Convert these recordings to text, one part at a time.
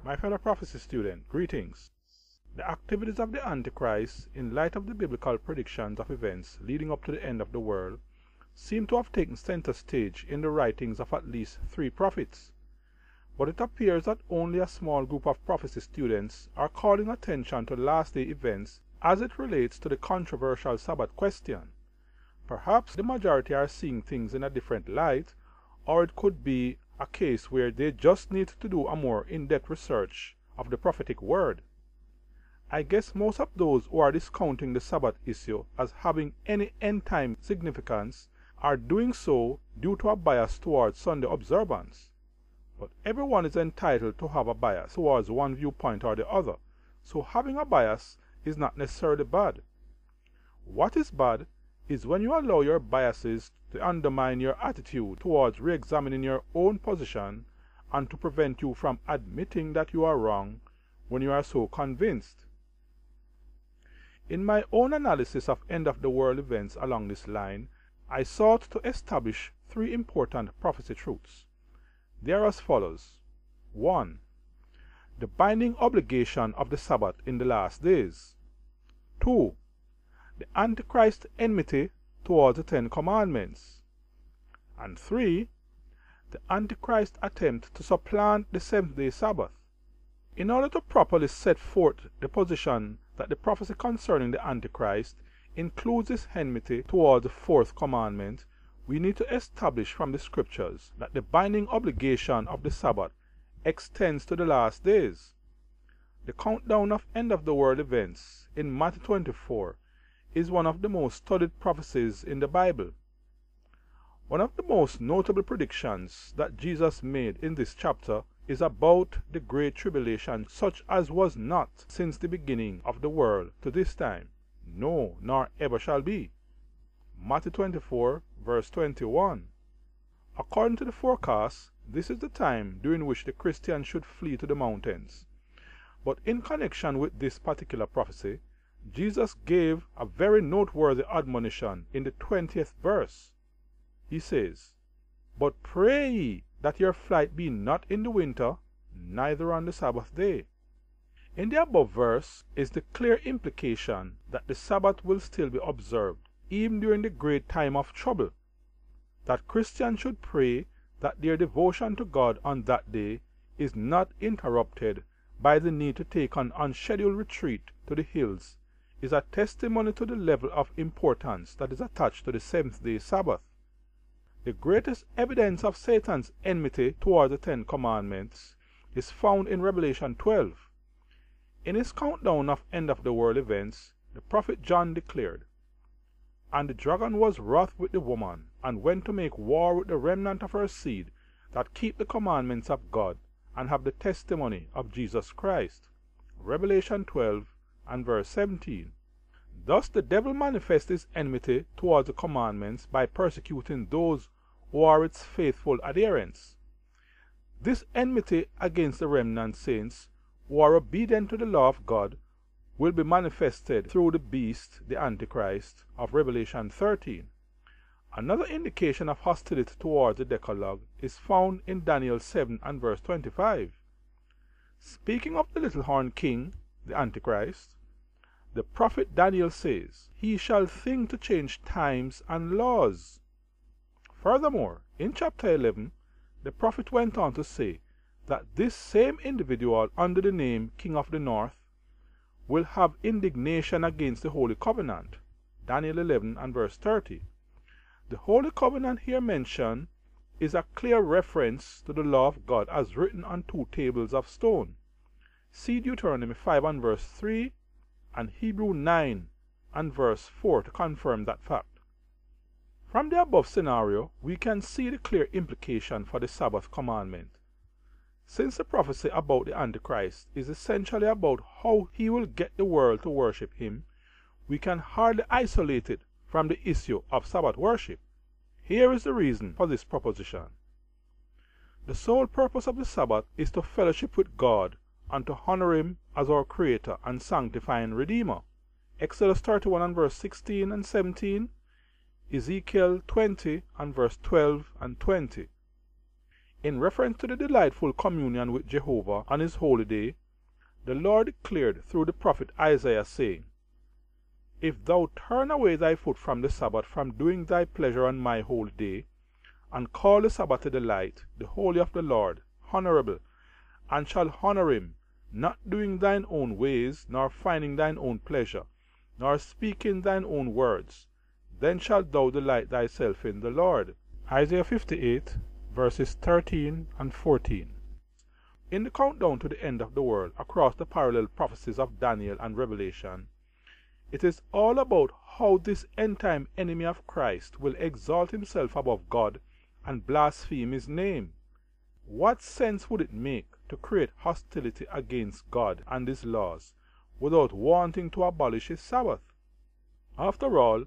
My fellow prophecy student, greetings. The activities of the Antichrist, in light of the biblical predictions of events leading up to the end of the world, seem to have taken center stage in the writings of at least 3 prophets. But it appears that only a small group of prophecy students are calling attention to last day events as it relates to the controversial Sabbath question. Perhaps the majority are seeing things in a different light, or it could be a case where they just need to do a more in-depth research of the prophetic word. I guess most of those who are discounting the Sabbath issue as having any end-time significance are doing so due to a bias towards Sunday observance. But everyone is entitled to have a bias towards one viewpoint or the other, so having a bias is not necessarily bad. What is bad is when you allow your biases to undermine your attitude towards re-examining your own position and to prevent you from admitting that you are wrong when you are so convinced. In my own analysis of end-of-the-world events along this line, I sought to establish 3 important prophecy truths. They are as follows. 1. The binding obligation of the Sabbath in the last days. 2. The Antichrist enmity towards the 10 Commandments. And 3. The Antichrist attempt to supplant the 7th-day Sabbath. In order to properly set forth the position that the prophecy concerning the Antichrist includes this enmity towards the 4th commandment, we need to establish from the scriptures that the binding obligation of the Sabbath extends to the last days. The countdown of end-of-the-world events in Matthew 24 is one of the most studied prophecies in the Bible. One of the most notable predictions that Jesus made in this chapter is about the Great Tribulation, such as was not since the beginning of the world to this time, no, nor ever shall be. Matthew 24, verse 21. According to the forecast, this is the time during which the Christian should flee to the mountains. But in connection with this particular prophecy, Jesus gave a very noteworthy admonition in the 20th verse. He says, "But pray ye that your flight be not in the winter, neither on the Sabbath day." In the above verse is the clear implication that the Sabbath will still be observed, even during the great time of trouble. That Christians should pray that their devotion to God on that day is not interrupted by the need to take an unscheduled retreat to the hills is a testimony to the level of importance that is attached to the 7th-day Sabbath. The greatest evidence of Satan's enmity toward the 10 Commandments is found in Revelation 12. In his countdown of end-of-the-world events, the prophet John declared, "And the dragon was wroth with the woman, and went to make war with the remnant of her seed, that keep the commandments of God, and have the testimony of Jesus Christ." Revelation 12 and verse 17. Thus the devil manifests his enmity towards the commandments by persecuting those who are its faithful adherents. This enmity against the remnant saints who are obedient to the law of God will be manifested through the beast, the Antichrist, of Revelation 13. Another indication of hostility towards the Decalogue is found in Daniel 7 and verse 25. Speaking of the little horned king, the Antichrist, the prophet Daniel says, "He shall think to change times and laws." Furthermore, in chapter 11, the prophet went on to say that this same individual under the name King of the North will have indignation against the Holy Covenant. Daniel 11 and verse 30. The Holy Covenant here mentioned is a clear reference to the law of God as written on 2 tables of stone. See Deuteronomy 5 and verse 3 and Hebrew 9 and verse 4 to confirm that fact. From the above scenario, we can see the clear implication for the Sabbath commandment. Since the prophecy about the Antichrist is essentially about how he will get the world to worship him, we can hardly isolate it from the issue of Sabbath worship. Here is the reason for this proposition. The sole purpose of the Sabbath is to fellowship with God and to honor him as our Creator and sanctifying Redeemer. Exodus 31 and verse 16 and 17, Ezekiel 20 and verse 12 and 20. In reference to the delightful communion with Jehovah on his holy day, the Lord declared through the prophet Isaiah, saying, If thou turn away thy foot from the Sabbath, from doing thy pleasure on my holy day, and call the Sabbath a delight, the holy of the Lord, honorable, and shall honor him, not doing thine own ways, nor finding thine own pleasure, nor speaking thine own words, then shalt thou delight thyself in the Lord. Isaiah 58, verses 13 and 14. In the countdown to the end of the world, across the parallel prophecies of Daniel and Revelation, it is all about how this end-time enemy of Christ will exalt himself above God and blaspheme his name. What sense would it make to create hostility against God and his laws without wanting to abolish his Sabbath? After all,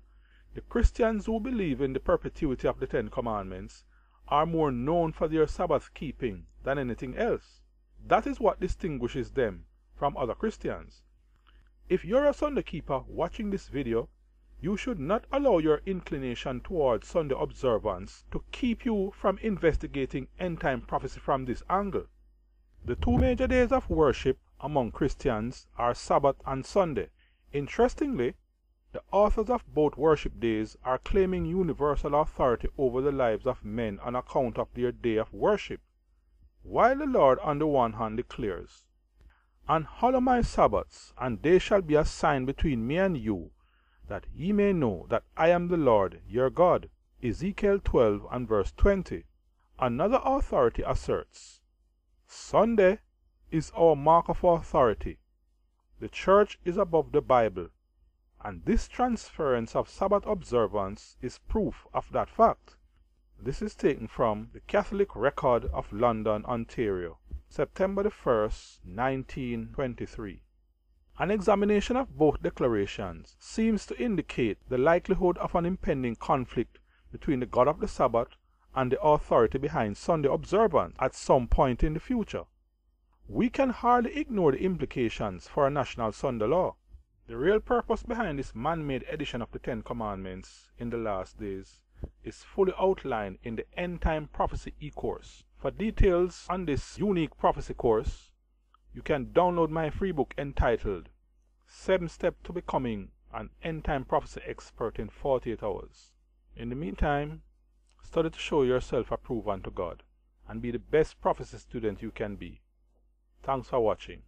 the Christians who believe in the perpetuity of the Ten Commandments are more known for their Sabbath keeping than anything else. That is what distinguishes them from other Christians. If you're a Sunday keeper watching this video, you should not allow your inclination towards Sunday observance to keep you from investigating end-time prophecy from this angle. The two major days of worship among Christians are Sabbath and Sunday. Interestingly, the authors of both worship days are claiming universal authority over the lives of men on account of their day of worship. While the Lord on the one hand declares, And hallow my Sabbaths, and they shall be a sign between me and you, that ye may know that I am the Lord your God. Ezekiel 12 and verse 20. Another authority asserts, Sunday is our mark of authority. The church is above the Bible, and this transference of Sabbath observance is proof of that fact. This is taken from the Catholic Record of London, Ontario, September the 1st, 1923. An examination of both declarations seems to indicate the likelihood of an impending conflict between the God of the Sabbath and the authority behind Sunday observance at some point in the future. We can hardly ignore the implications for a national Sunday law. The real purpose behind this man-made edition of the Ten Commandments in the last days is fully outlined in the End Time Prophecy e-course. For details on this unique prophecy course, you can download my free book entitled 7 Steps to Becoming an End Time Prophecy Expert in 48 Hours. In the meantime, study to show yourself approved unto God and be the best prophecy student you can be. Thanks for watching.